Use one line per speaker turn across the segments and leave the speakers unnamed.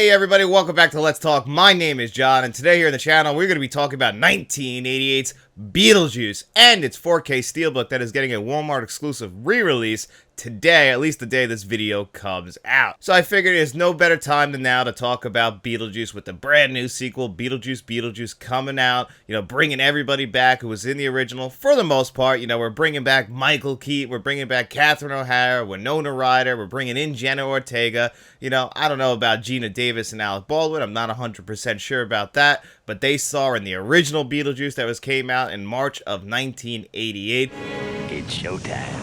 Hey everybody, welcome back to Let's Talk. My name is John, and today here on the channel, we're going to be talking about 1988's Beetlejuice and its 4K Steelbook that is getting a Walmart exclusive re-release today, at least the day this video comes out. So I figured there's no better time than now to talk about Beetlejuice with the brand new sequel, Beetlejuice coming out, bringing everybody back who was in the original. For the most part, we're bringing back Michael Keaton, we're bringing back Catherine O'Hara, Winona Ryder, we're bringing in Jenna Ortega. I don't know about Gina Davis and Alec Baldwin, I'm not 100% sure about that, but they saw in the original Beetlejuice that came out in March of 1988.
It's showtime.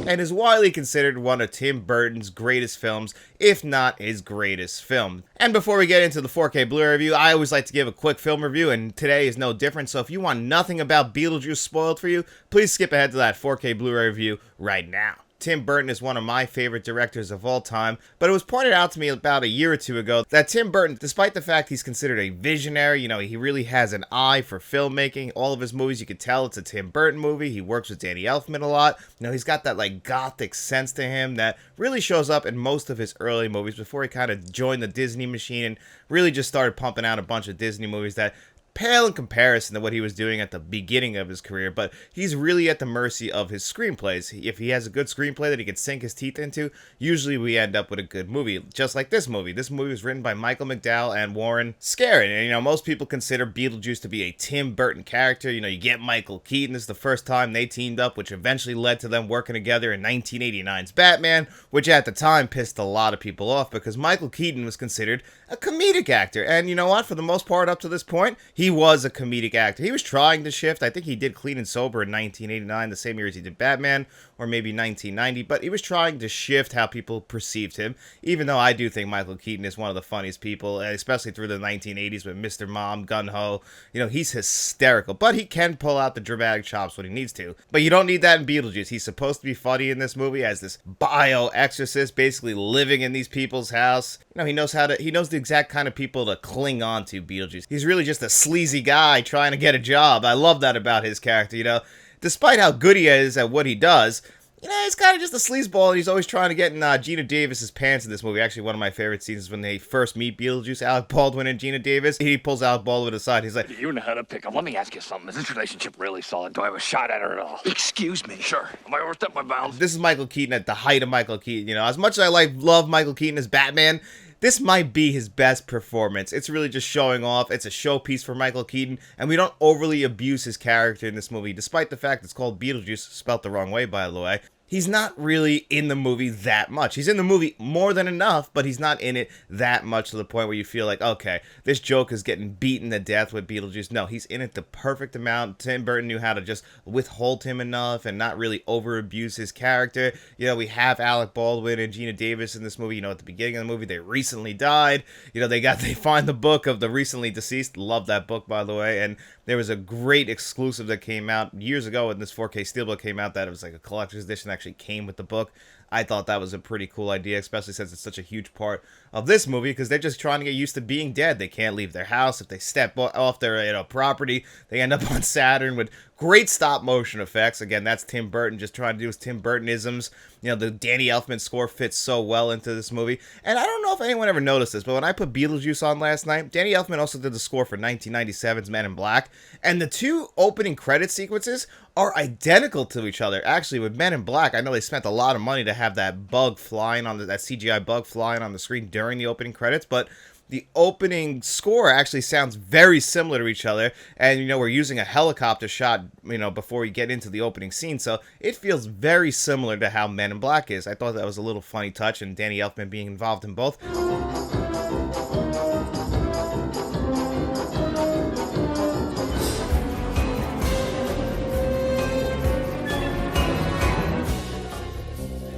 And is widely considered one of Tim Burton's greatest films, if not his greatest film. And before we get into the 4K Blu-ray review, I always like to give a quick film review, and today is no different. So if you want nothing about Beetlejuice spoiled for you, please skip ahead to that 4K Blu-ray review right now. Tim Burton is one of my favorite directors of all time, but it was pointed out to me about a year or two ago that Tim Burton, despite the fact he's considered a visionary, he really has an eye for filmmaking. All of his movies, you can tell it's a Tim Burton movie. He works with Danny Elfman a lot. He's got that like gothic sense to him that really shows up in most of his early movies before he kind of joined the Disney machine and really just started pumping out a bunch of Disney movies that pale in comparison to what he was doing at the beginning of his career, but he's really at the mercy of his screenplays. If he has a good screenplay that he can sink his teeth into, usually we end up with a good movie, just like this movie. This movie was written by Michael McDowell and Warren Scarron, and most people consider Beetlejuice to be a Tim Burton character. You get Michael Keaton. This is the first time they teamed up, which eventually led to them working together in 1989's Batman, which at the time pissed a lot of people off because Michael Keaton was considered a comedic actor, and you know what, for the most part up to this point, he was a comedic actor. He was trying to shift. I think he did Clean and Sober in 1989, the same year as he did Batman, or maybe 1990, but he was trying to shift how people perceived him, even though I do think Michael Keaton is one of the funniest people, especially through the 1980s with Mr. Mom, Gun-Ho. He's hysterical, but he can pull out the dramatic chops when he needs to. But you don't need that in Beetlejuice. He's supposed to be funny in this movie as this bio-exorcist basically living in these people's house. He knows the exact kind of people to cling on to, Beetlejuice. He's really just a sleazy guy trying to get a job. I love that about his character, Despite how good he is at what he does, he's kind of just a sleazeball, and he's always trying to get in Gina Davis's pants in this movie. Actually, one of my favorite scenes is when they first meet Beetlejuice, Alec Baldwin and Gina Davis. He pulls Alec Baldwin aside. He's like,
"You know how to pick up. Let me ask you something. Is this relationship really solid? Do I have a shot at her at all?" "Excuse me." "Sure. Am I overstepped my bounds?"
This is Michael Keaton at the height of Michael Keaton. As much as I love Michael Keaton as Batman, this might be his best performance. It's really just showing off. It's a showpiece for Michael Keaton, and we don't overly abuse his character in this movie, despite the fact it's called Beetlejuice, spelt the wrong way, by the way. He's not really in the movie that much. He's in the movie more than enough, but he's not in it that much to the point where you feel like, okay, this joke is getting beaten to death with Beetlejuice. No, he's in it the perfect amount. Tim Burton knew how to just withhold him enough and not really over-abuse his character. We have Alec Baldwin and Gina Davis in this movie. At the beginning of the movie, they recently died. They find the book of the recently deceased. Love that book, by the way. And there was a great exclusive that came out years ago when this 4K Steelbook came out that it was like a collector's edition that actually came with the book. I thought that was a pretty cool idea, especially since it's such a huge part of this movie, because they're just trying to get used to being dead. They can't leave their house. If they step off their property, they end up on Saturn with great stop motion effects. Again, that's Tim Burton just trying to do his Tim Burtonisms. The Danny Elfman score fits so well into this movie. And I don't know if anyone ever noticed this, but when I put Beetlejuice on last night, Danny Elfman also did the score for 1997's Men in Black. And the two opening credit sequences are identical to each other. Actually, with Men in Black, I know they spent a lot of money to have that bug flying on that CGI bug flying on the screen during the opening credits, but the opening score actually sounds very similar to each other, and we're using a helicopter shot before we get into the opening scene, so it feels very similar to how Men in Black is. I thought that was a little funny touch, and Danny Elfman being involved in both.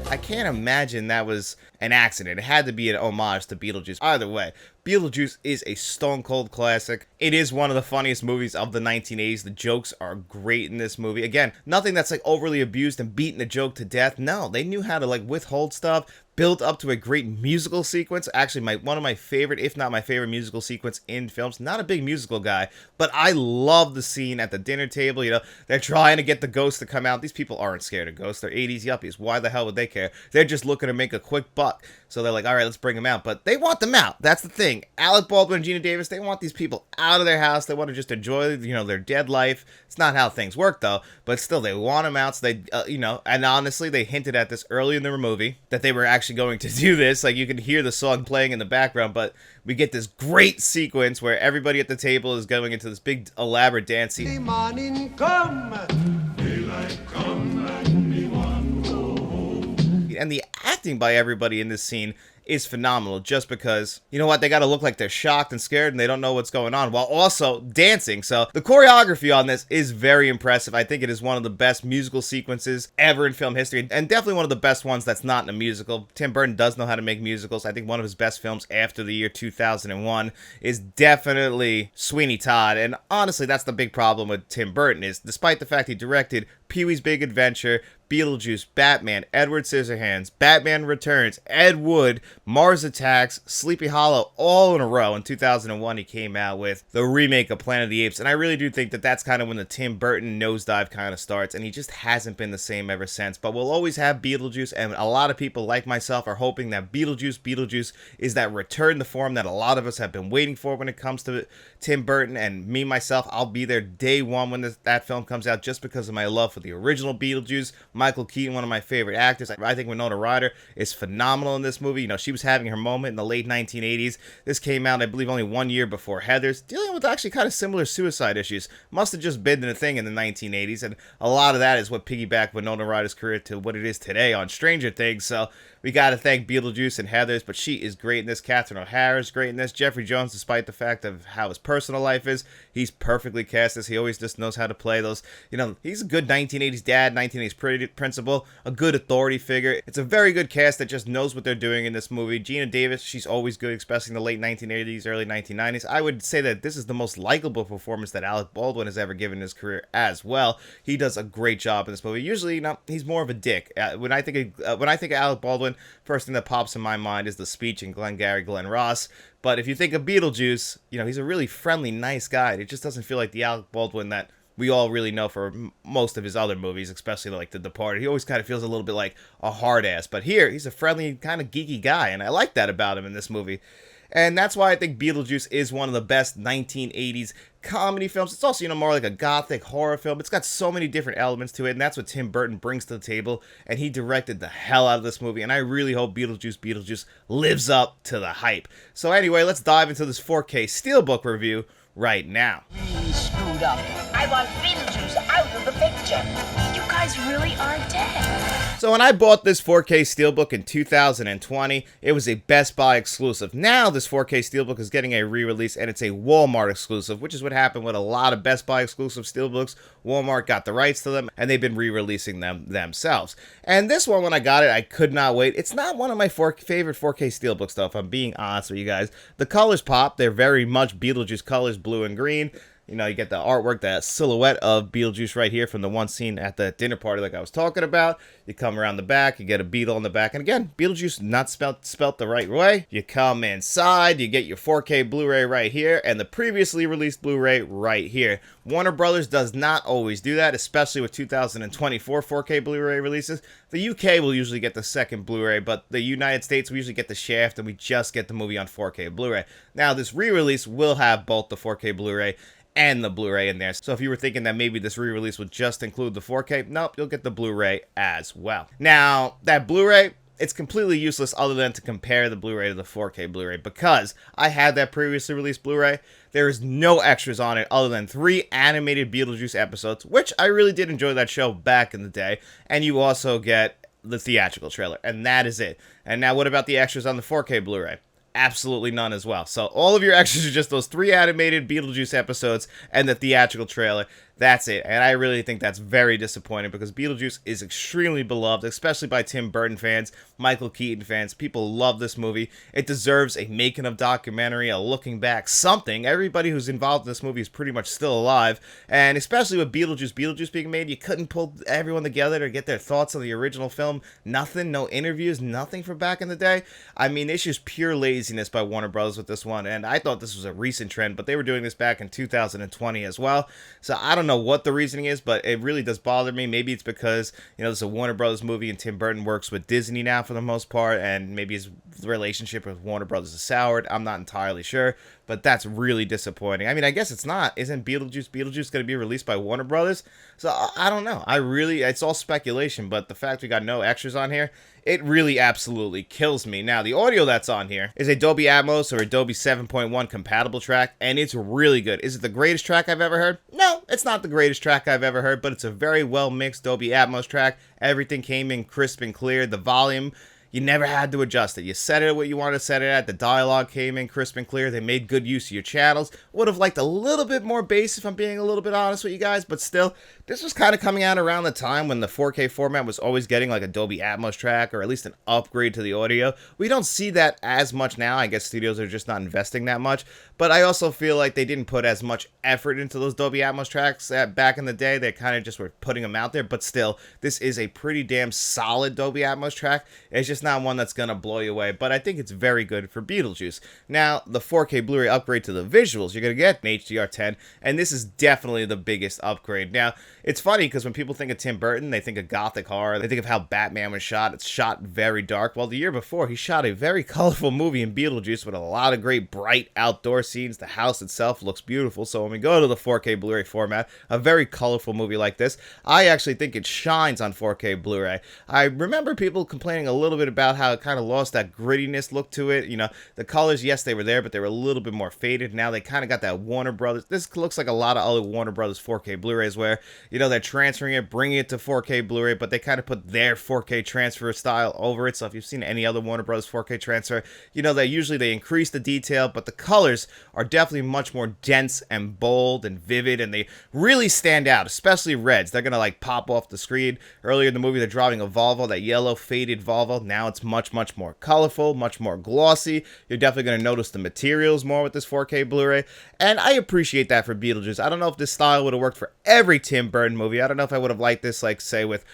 I can't imagine that was an accident. It had to be an homage to Beetlejuice. Either way, Beetlejuice is a stone cold classic. It is one of the funniest movies of the 1980s. The jokes are great in this movie. Again, nothing that's like overly abused and beating the joke to death. No, they knew how to like withhold stuff, built up to a great musical sequence. Actually, one of my favorite, if not my favorite musical sequence in films. Not a big musical guy, but I love the scene at the dinner table. They're trying to get the ghost to come out. These people aren't scared of ghosts. They're 80s yuppies. Why the hell would they care? They're just looking to make a quick buck. fuck. So they're like, all right, let's bring them out. But they want them out. That's the thing. Alec Baldwin and Gina Davis, they want these people out of their house. They want to just enjoy, their dead life. It's not how things work, though. But still, they want them out. So they, and honestly, they hinted at this early in the movie that they were actually going to do this. Like, you can hear the song playing in the background, but we get this great sequence where everybody at the table is going into this big elaborate dance scene.
The morning come, daylight come, and me want go home.
And the acting by everybody in this scene is phenomenal, just because, you know what, they gotta look like they're shocked and scared and they don't know what's going on, while also dancing. So the choreography on this is very impressive. I think it is one of the best musical sequences ever in film history, and definitely one of the best ones that's not in a musical. Tim Burton does know how to make musicals. I think one of his best films after the year 2001 is definitely Sweeney Todd, and honestly, that's the big problem with Tim Burton, is despite the fact he directed Pee-wee's Big Adventure, Beetlejuice, Batman, Edward Scissorhands, Batman Returns, Ed Wood, Mars Attacks, Sleepy Hollow, all in a row. In 2001, he came out with the remake of Planet of the Apes, and I really do think that that's kind of when the Tim Burton nosedive kind of starts, and he just hasn't been the same ever since. But we'll always have Beetlejuice, and a lot of people like myself are hoping that Beetlejuice is that return to form that a lot of us have been waiting for when it comes to Tim Burton. And me, myself, I'll be there day one when that film comes out, just because of my love for the original Beetlejuice. Michael Keaton, one of my favorite actors. I think Winona Ryder is phenomenal in this movie. She was having her moment in the late 1980s. This came out, I believe, only 1 year before Heathers, dealing with actually kind of similar suicide issues. Must have just been a thing in the 1980s, and a lot of that is what piggybacked Winona Ryder's career to what it is today on Stranger Things. So we got to thank Beetlejuice and Heathers, but she is great in this. Catherine O'Hara's great in this. Jeffrey Jones, despite the fact of how his personal life is, he's perfectly cast as he always just knows how to play those. He's a good 1980s dad, 1980s principal, a good authority figure. It's a very good cast that just knows what they're doing in this movie. Gina Davis, she's always good, especially in the late 1980s, early 1990s. I would say that this is the most likable performance that Alec Baldwin has ever given in his career as well. He does a great job in this movie. Usually, he's more of a dick. When I think of Alec Baldwin, first thing that pops in my mind is the speech in Glengarry Glen Ross. But if you think of Beetlejuice, he's a really friendly, nice guy. It just doesn't feel like the Alec Baldwin that we all really know for most of his other movies, especially like The Departed. He always kind of feels a little bit like a hard ass. But here, he's a friendly, kind of geeky guy, and I like that about him in this movie. And that's why I think Beetlejuice is one of the best 1980s comedy films. It's also, more like a gothic horror film. It's got so many different elements to it, and that's what Tim Burton brings to the table, and he directed the hell out of this movie, and I really hope Beetlejuice lives up to the hype. So anyway, let's dive into this 4K Steelbook review right now.
Really screwed up. I want Beetlejuice out of the picture. You guys really are dead.
So when I bought this 4K Steelbook in 2020, it was a Best Buy exclusive. Now this 4K Steelbook is getting a re-release, and it's a Walmart exclusive, which is what happened with a lot of Best Buy exclusive Steelbooks. Walmart got the rights to them, and they've been re-releasing them themselves. And this one, when I got it, I could not wait. It's not one of my favorite 4K Steelbooks, though, if I'm being honest with you guys. The colors pop. They're very much Beetlejuice colors, blue and green. You get the artwork, that silhouette of Beetlejuice right here from the one scene at the dinner party like I was talking about. You come around the back, you get a beetle in the back. And again, Beetlejuice not spelt the right way. You come inside, you get your 4K Blu-ray right here, and the previously released Blu-ray right here. Warner Brothers does not always do that, especially with 2024 4K Blu-ray releases. The UK will usually get the second Blu-ray, but the United States, we usually get the shaft, and we just get the movie on 4K Blu-ray. Now, this re-release will have both the 4K Blu-ray and the Blu-ray in there. So if you were thinking that maybe this re-release would just include the 4K, nope, you'll get the Blu-ray as well. Now, that Blu-ray, it's completely useless other than to compare the Blu-ray to the 4K Blu-ray, because I had that previously released Blu-ray. There is no extras on it other than 3 animated Beetlejuice episodes, which I really did enjoy that show back in the day. And you also get the theatrical trailer, and that is it. And now what about the extras on the 4K Blu-ray? Absolutely none as well. So all of your extras are just those 3 animated Beetlejuice episodes and the theatrical trailer. That's it. And I really think that's very disappointing, because Beetlejuice is extremely beloved, especially by Tim Burton fans, Michael Keaton fans. People love this movie. It deserves a making of documentary, a looking back, something. Everybody who's involved in this movie is pretty much still alive. And especially with Beetlejuice being made, you couldn't pull everyone together to get their thoughts on the original film. Nothing, no interviews, nothing from back in the day. I mean, it's just pure laziness by Warner Brothers with this one. And I thought this was a recent trend, but they were doing this back in 2020 as well. So I don't don't know what the reasoning is, but it really does bother me. Maybe it's because, you know, this is a Warner Brothers movie and Tim Burton works with Disney now for the most part, and maybe his relationship with Warner Brothers is soured. I'm not entirely sure, but that's really disappointing. I mean, I guess it's not. Isn't Beetlejuice going to be released by Warner Brothers? So I don't know. It's all speculation, but the fact we got no extras on here, it really absolutely kills me. Now, the audio that's on here is a Dolby Atmos or a Dolby 7.1 compatible track, and it's really good. Is it the greatest track I've ever heard? No, it's not the greatest track I've ever heard, but it's a very well mixed Dolby Atmos track. Everything came in crisp and clear. The volume, you never had to adjust it. You set it what you wanted to set it at. The dialogue came in crisp and clear. They made good use of your channels. Would have liked a little bit more bass if I'm being a little bit honest with you guys, but still, this was kind of coming out around the time when the 4K format was always getting like a Dolby Atmos track or at least an upgrade to the audio. We don't see that as much now. I guess studios are just not investing that much, but I also feel like they didn't put as much effort into those Dolby Atmos tracks back in the day. They kind of just were putting them out there, but still, this is a pretty damn solid Dolby Atmos track. It's just not one that's gonna blow you away, but I think it's very good for Beetlejuice. Now, the 4K Blu-ray upgrade to the visuals, you're gonna get an HDR10, and this is definitely the biggest upgrade. Now, it's funny because when people think of Tim Burton, they think of gothic horror. They think of how Batman was shot. It's shot very dark. Well, the year before, he shot a very colorful movie in Beetlejuice with a lot of great bright outdoor scenes. The house itself looks beautiful. So when we go to the 4K Blu-ray format, a very colorful movie like this, I actually think it shines on 4K Blu-ray. I remember people complaining a little bit about how it kind of lost that grittiness look to it. You know, the colors, yes, they were there, but they were a little bit more faded. Now they kind of got that Warner Brothers. This looks like a lot of other Warner Brothers 4K Blu-rays where, you know, they're transferring it, bringing it to 4K Blu-ray, but they kind of put their 4K transfer style over it. So if you've seen any other Warner Brothers 4K transfer, you know that usually they increase the detail, but the colors are definitely much more dense and bold and vivid, and they really stand out, especially reds. They're gonna like pop off the screen. Earlier in the movie, they're driving a Volvo, that yellow faded Volvo. Now it's much more colorful, much more glossy. You're definitely gonna notice the materials more with this 4K Blu-ray, and I appreciate that for Beetlejuice. I don't know if this style would have worked for every Tim Burton movie. I don't know if I would have liked this, like, say, with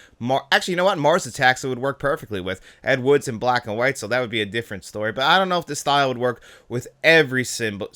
actually, you know what? Mars Attacks, it would work perfectly with Ed Wood's in black and white, so that would be a different story. But I don't know if this style would work with every single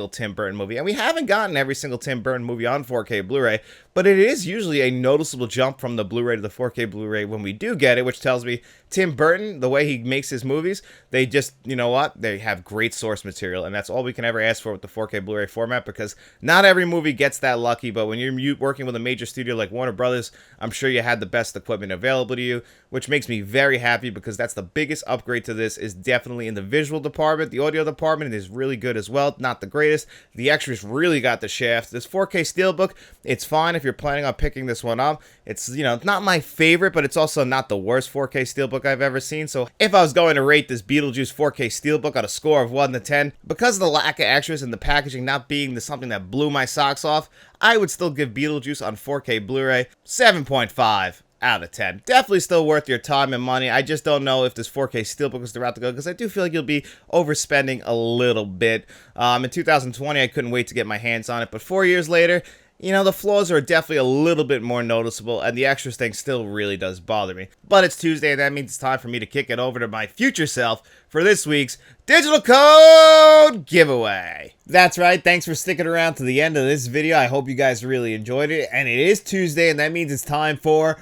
Tim Burton movie. And we haven't gotten every single Tim Burton movie on 4K Blu-ray, but it is usually a noticeable jump from the Blu-ray to the 4K Blu-ray when we do get it, which tells me Tim Burton, the way he makes his movies, they just, you know what? They have great source material, and that's all we can ever ask for with the 4K Blu-ray format, because not every movie gets that lucky, but when you're working with a major studio like Warner Brothers, I'm sure you had the best equipment available to you, which makes me very happy, because that's the biggest upgrade to this is definitely in the visual department. The audio department is really good as well. Not the greatest. The extras really got the shaft. This 4K Steelbook, it's fine if you're planning on picking this one up. It's, you know, not my favorite, but it's also not the worst 4K Steelbook I've ever seen. So if I was going to rate this Beetlejuice 4K Steelbook on a score of 1 to 10, because of the lack of extras and the packaging not being something that blew my socks off, I would still give Beetlejuice on 4K Blu-ray 7.5 out of 10. Definitely still worth your time and money. I just don't know if this 4K Steelbook is the route to go, because I do feel like you'll be overspending a little bit. In 2020, I couldn't wait to get my hands on it, but 4 years later, you know, the flaws are definitely a little bit more noticeable, and the extras thing still really does bother me. But it's Tuesday, and that means it's time for me to kick it over to my future self for this week's Digital Code Giveaway. That's right, thanks for sticking around to the end of this video. I hope you guys really enjoyed it, and it is Tuesday, and that means it's time for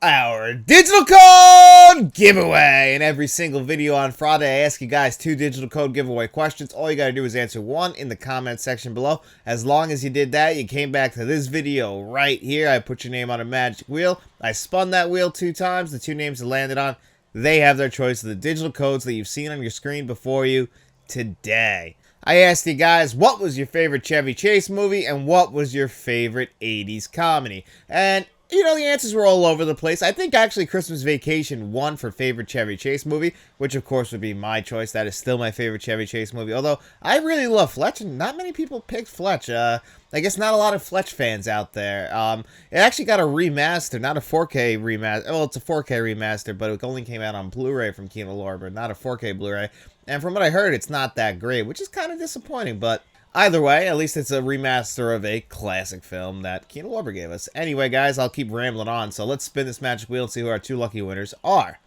our Digital Code Giveaway. In every single video on Friday, I ask you guys 2 Digital Code Giveaway questions. All you gotta do is answer 1 in the comment section below. As long as you did that, you came back to this video right here. I put your name on a magic wheel. I spun that wheel 2 times. The 2 names it landed on, they have their choice of the digital codes that you've seen on your screen before you today. I asked you guys, what was your favorite Chevy Chase movie and what was your favorite 80s comedy? And you know, the answers were all over the place. I think actually Christmas Vacation won for favorite Chevy Chase movie, which of course would be my choice. That is still my favorite Chevy Chase movie. Although I really love Fletch, and not many people picked Fletch. I guess not a lot of Fletch fans out there. It actually got a remaster, not a 4K remaster. Well, it's a 4K remaster, but it only came out on Blu-ray from Kino Lorber, not a 4K Blu-ray. And from what I heard, it's not that great, which is kind of disappointing, but either way, at least it's a remaster of a classic film that Kino Lorber gave us. Anyway, guys, I'll keep rambling on, so let's spin this magic wheel and see who our 2 lucky winners are.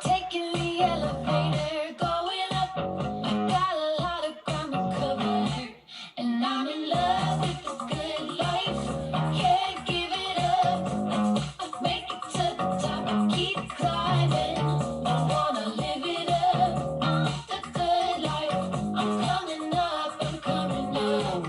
Taking the elevator, going up. I got a lot of ground to cover, and I'm in love with the good life. Can't give it up. Make it to the top, keep climbing. I wanna live it up. The good life. I'm coming up, I'm coming up.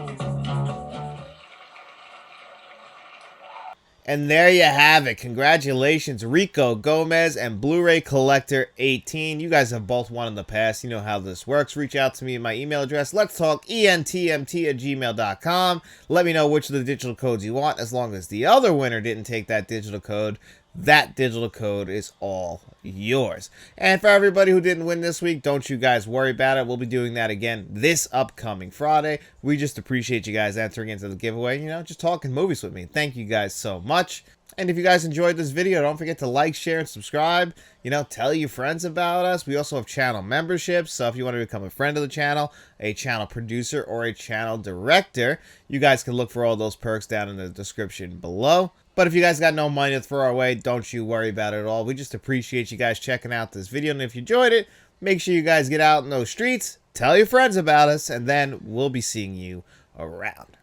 And there you have it. Congratulations, Rico Gomez and Blu-ray Collector 18. You guys have both won in the past. You know how this works. Reach out to me at my email address, letstalkentmt@gmail.com. Let me know which of the digital codes you want. As long as the other winner didn't take that digital code, that digital code is all yours. And for everybody who didn't win this week, don't you guys worry about it. We'll be doing that again this upcoming Friday. We just appreciate you guys entering into the giveaway, you know, just talking movies with me. Thank you guys so much. And if you guys enjoyed this video, don't forget to like, share, and subscribe. You know, tell your friends about us. We also have channel memberships, so if you want to become a friend of the channel, a channel producer, or a channel director, you guys can look for all those perks down in the description below. But if you guys got no money to throw our way, don't you worry about it at all. We just appreciate you guys checking out this video. And if you enjoyed it, make sure you guys get out in those streets, tell your friends about us, and then we'll be seeing you around.